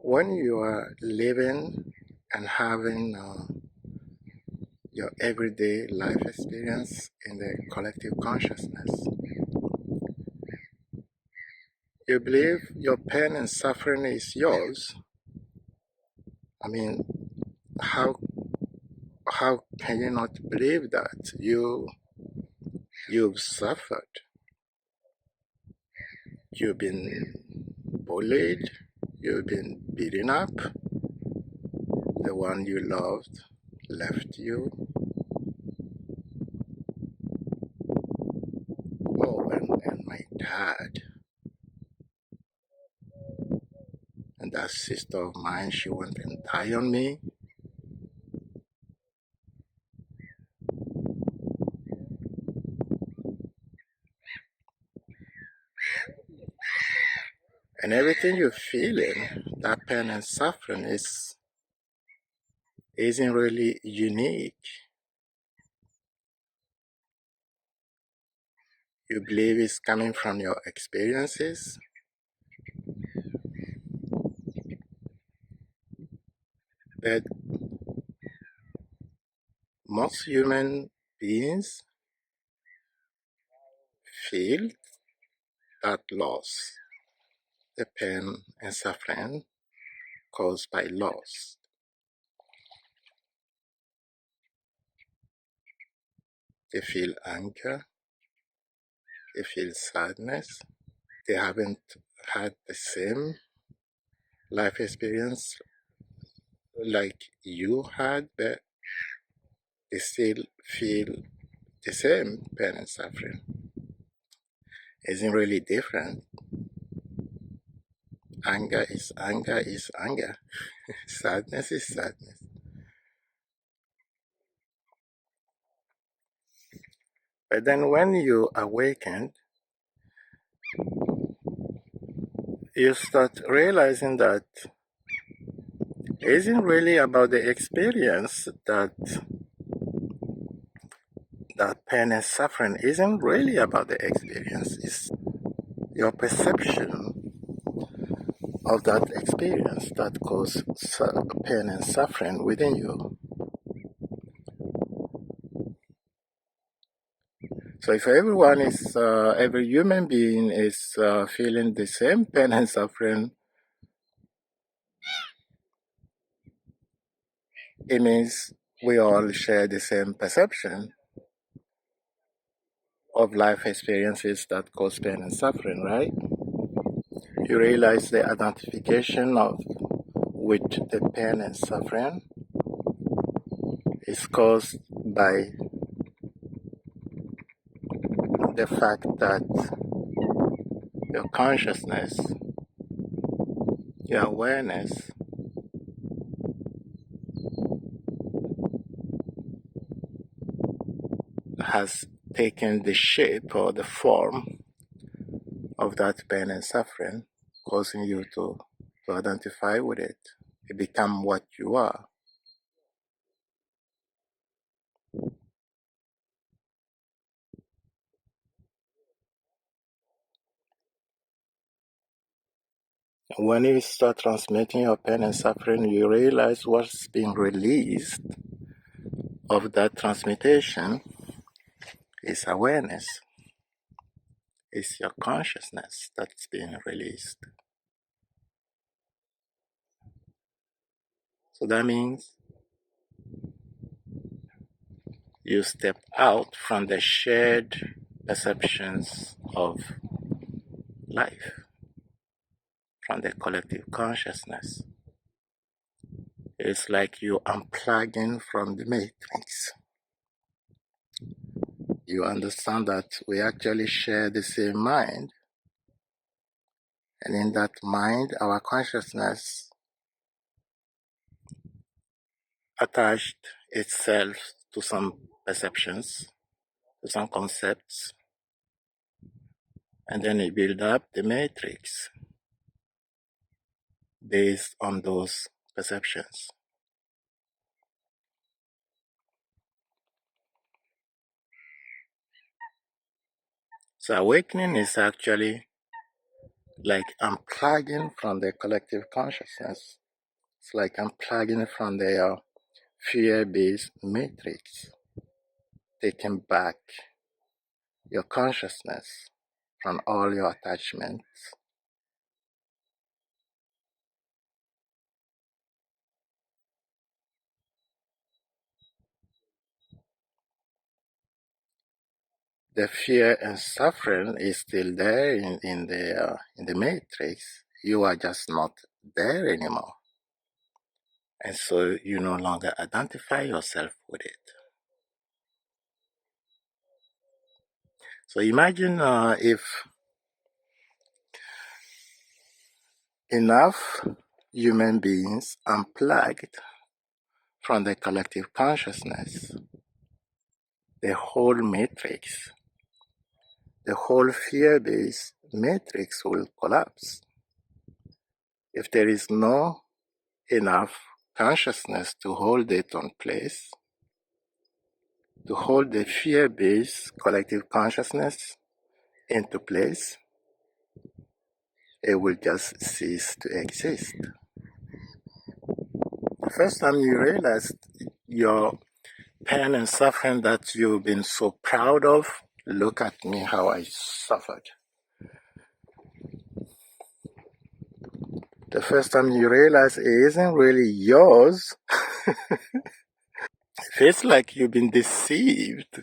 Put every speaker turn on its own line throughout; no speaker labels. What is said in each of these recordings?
when you are living and having your everyday life experience in the collective consciousness, you believe your pain and suffering is yours. I mean, how can you not believe that? You've suffered. You've been bullied. You've been beaten up. The one you loved left you. Oh, and my dad. And that sister of mine, she went and died on me. And everything you're feeling, that pain and suffering isn't really unique. You believe it's coming from your experiences. But most human beings feel that loss, the pain and suffering caused by loss. They feel anger, they feel sadness. They haven't had the same life experience like you had, but they still feel the same pain and suffering. Isn't really different. Anger is anger is anger. Sadness is sadness. But then when you awaken, you start realizing that it isn't really about the experience, that pain and suffering isn't really about the experience. It's your perception of that experience that causes pain and suffering within you. So if every human being is feeling the same pain and suffering, it means we all share the same perception of life experiences that cause pain and suffering, right? You realize the identification with the pain and suffering is caused by the fact that your consciousness, your awareness, has taken the shape or the form of that pain and suffering, causing you to identify with it. It become what you are. When you start transmitting your pain and suffering, you realize what's being released of that transmutation is awareness. It's your consciousness that's being released. So that means you step out from the shared perceptions of life, from the collective consciousness. It's like you unplugging from the matrix. You understand that we actually share the same mind, and in that mind, our consciousness attached itself to some perceptions, to some concepts, and then it build up the matrix based on those perceptions. So awakening is actually like unplugging from the collective consciousness. It's like unplugging from the fear-based matrix, taking back your consciousness from all your attachments. The fear and suffering is still there in the matrix. You are just not there anymore. And so you no longer identify yourself with it. So imagine if enough human beings unplugged from the collective consciousness, the whole matrix, the whole fear-based matrix will collapse. If there is no enough consciousness to hold it on place, to hold the fear-based collective consciousness into place, it will just cease to exist. The first time you realize your pain and suffering that you've been so proud of, look at me how I suffered. The first time you realize it isn't really yours, it feels like you've been deceived.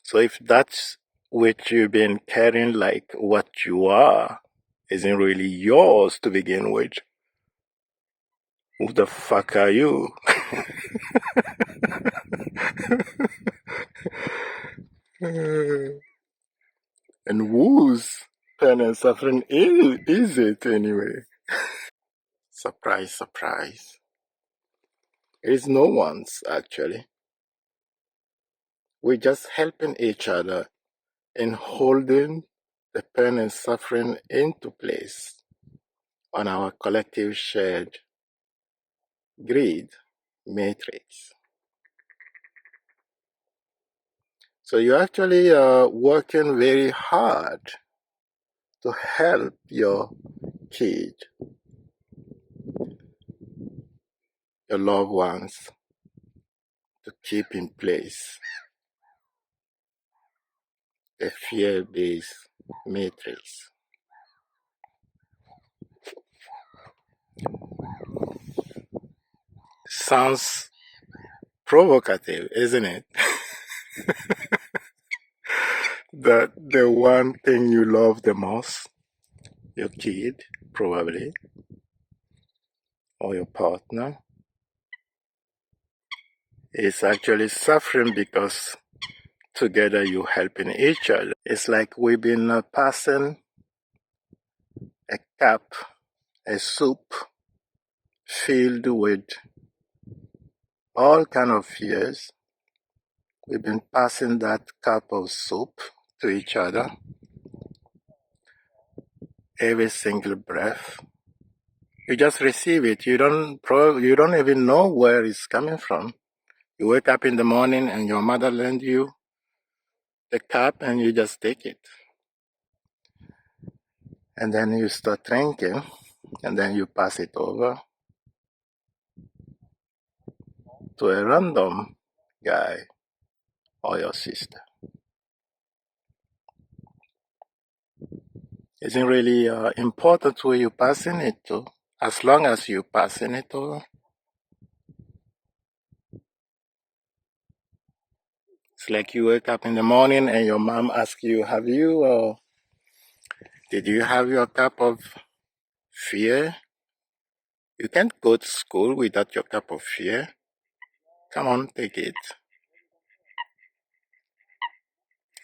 So if that's what you've been carrying like what you are, isn't really yours to begin with, who the fuck are you? And whose pain and suffering is it anyway? Surprise, surprise. It is no one's actually. We're just helping each other in holding the pain and suffering into place on our collective shared greed matrix. So you're actually working very hard to help your kid, your loved ones, to keep in place the fear-based matrix. Sounds provocative, isn't it? That the one thing you love the most, your kid, probably, or your partner, is actually suffering because together you helping each other. It's like we've been passing a cup, a soup filled with all kind of fears. We've been passing that cup of soup to each other every single breath. You just receive it. You don't even know where it's coming from. You wake up in the morning and your mother lends you the cup and you just take it. And then you start drinking and then you pass it over to a random guy or your sister. Isn't really important who you're passing it to, as long as you're passing it over. It's like you wake up in the morning and your mom asks you, did you have your cup of fear? You can't go to school without your cup of fear. Come on, take it.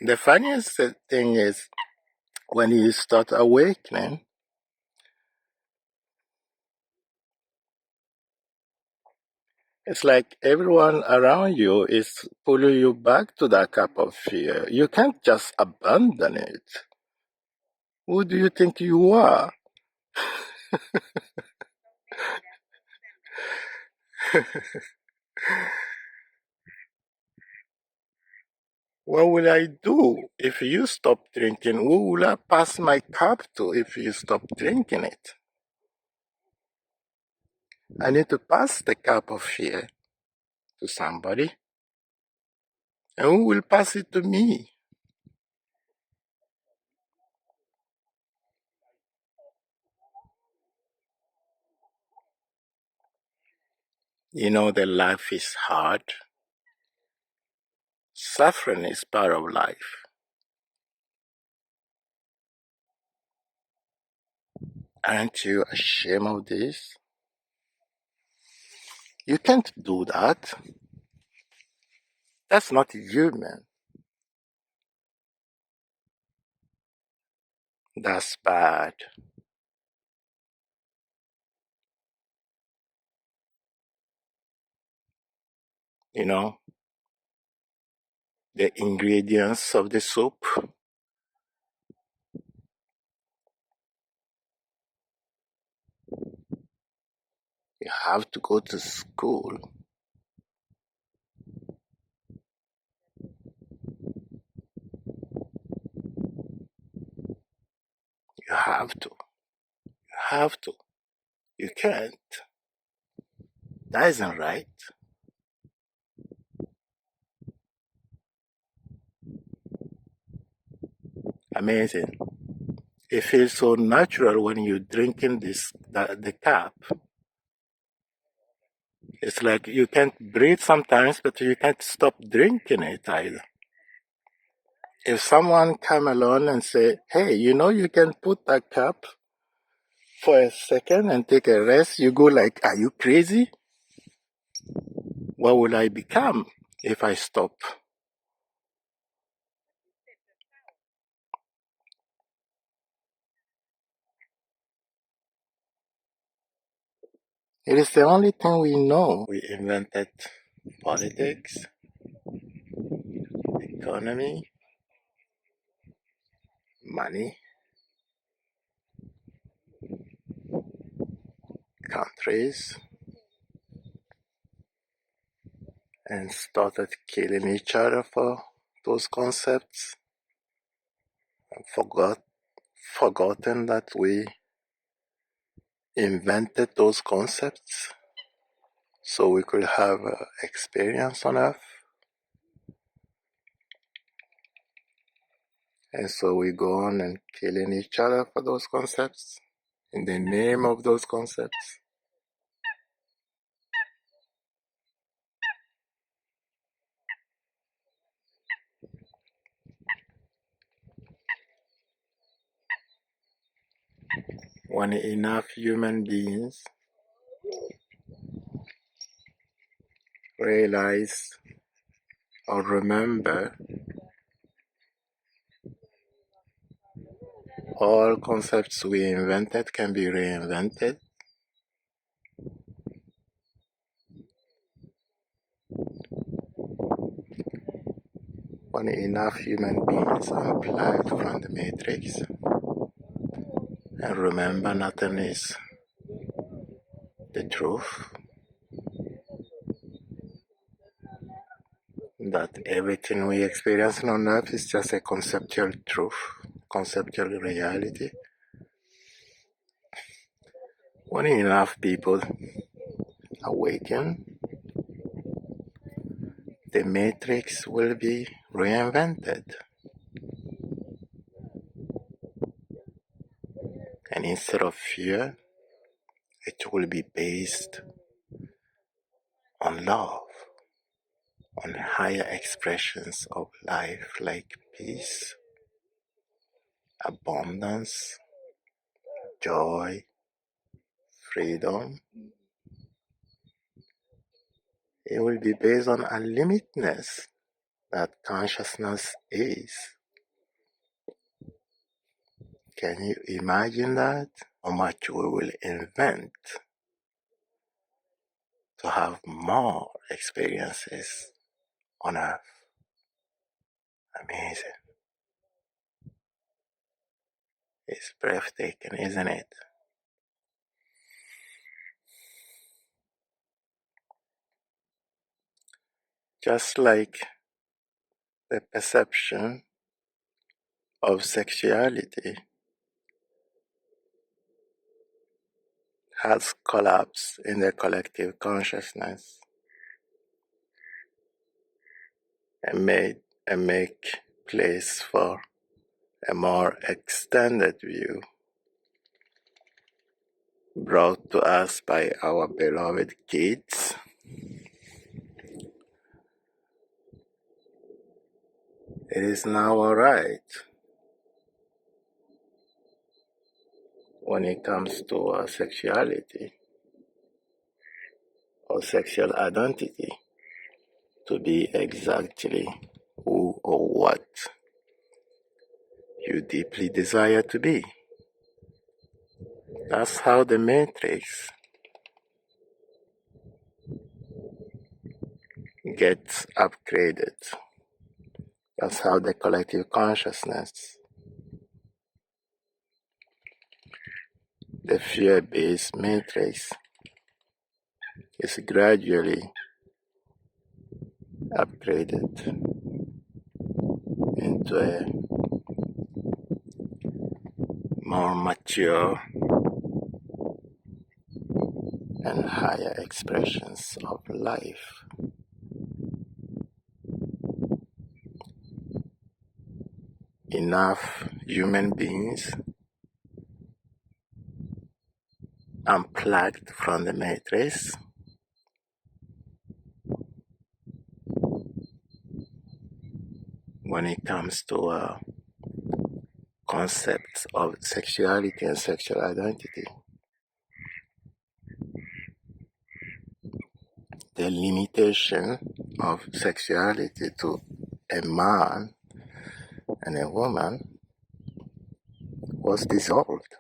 The funniest thing is when you start awakening, it's like everyone around you is pulling you back to that cup of fear. You can't just abandon it. Who do you think you are? What will I do if you stop drinking? Who will I pass my cup to if you stop drinking it? I need to pass the cup of fear to somebody. And who will pass it to me? You know that life is hard. Suffering is part of life. Aren't you ashamed of this? You can't do that. That's not human. That's bad. You know, the ingredients of the soup, you have to go to school. You have to. You have to. You can't. That isn't right. Amazing. It feels so natural when you're drinking the cup. It's like you can't breathe sometimes, but you can't stop drinking it either. If someone come along and say, hey, you know you can put that cup for a second and take a rest, you go like, are you crazy? What will I become if I stop? It is the only thing we know. We invented politics, economy, money, countries, and started killing each other for those concepts and forgotten that we invented those concepts so we could have experience on earth. And so we go on and killing each other for those concepts in the name of those concepts. When enough human beings realize or remember all concepts we invented can be reinvented, when enough human beings unplug from the matrix and remember nothing is the truth, that everything we experience on earth is just a conceptual truth, conceptual reality. When enough people awaken, the matrix will be reinvented. And instead of fear, it will be based on love, on higher expressions of life like peace, abundance, joy, freedom. It will be based on unlimitedness that consciousness is. Can you imagine that? How much we will invent to have more experiences on earth. Amazing. It's breathtaking, isn't it? Just like the perception of sexuality has collapsed in the collective consciousness and make place for a more extended view brought to us by our beloved kids. It is now alright when it comes to our sexuality or sexual identity to be exactly who or what you deeply desire to be. That's how the matrix gets upgraded. That's how the collective consciousness, the fear-based matrix, is gradually upgraded into a more mature and higher expressions of life. Enough human beings unplugged from the matrix when it comes to concepts of sexuality and sexual identity. The limitation of sexuality to a man and a woman was dissolved.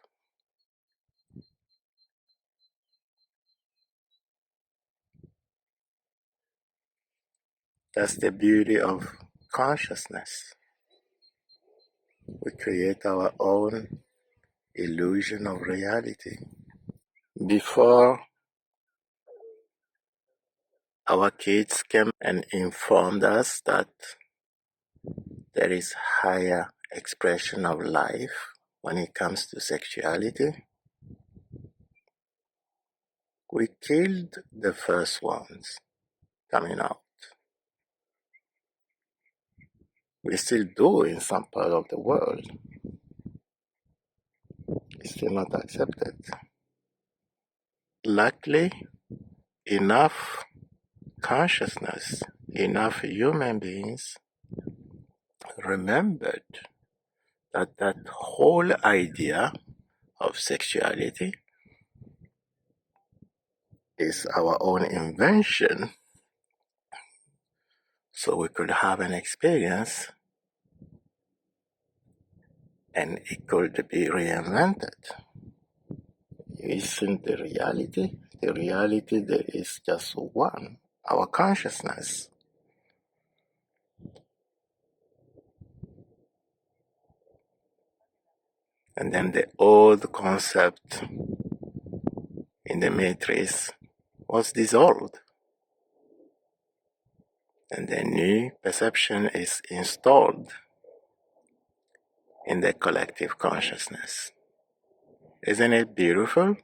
That's the beauty of consciousness. We create our own illusion of reality. Before our kids came and informed us that there is higher expression of life when it comes to sexuality, we killed the first ones coming out. We still do in some part of the world. It's still not accepted. Luckily, enough consciousness, enough human beings remembered that that whole idea of sexuality is our own invention, so we could have an experience and it could be reinvented. Isn't the reality? The reality there is just one, our consciousness. And then the old concept in the matrix was dissolved. And the new perception is installed in the collective consciousness. Isn't it beautiful?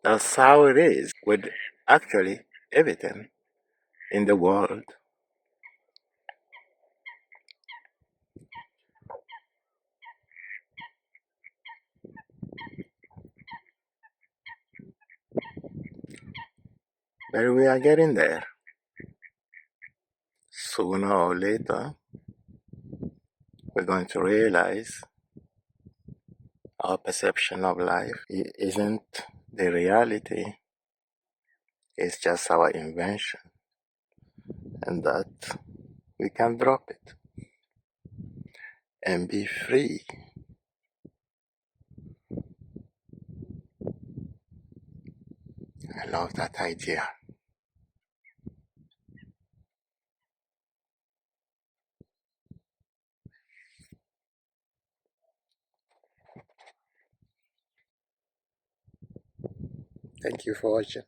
That's how it is with actually everything in the world. But we are getting there. Sooner or later, we're going to realize our perception of life isn't the reality, it's just our invention, and that we can drop it and be free. I love that idea. Thank you for watching.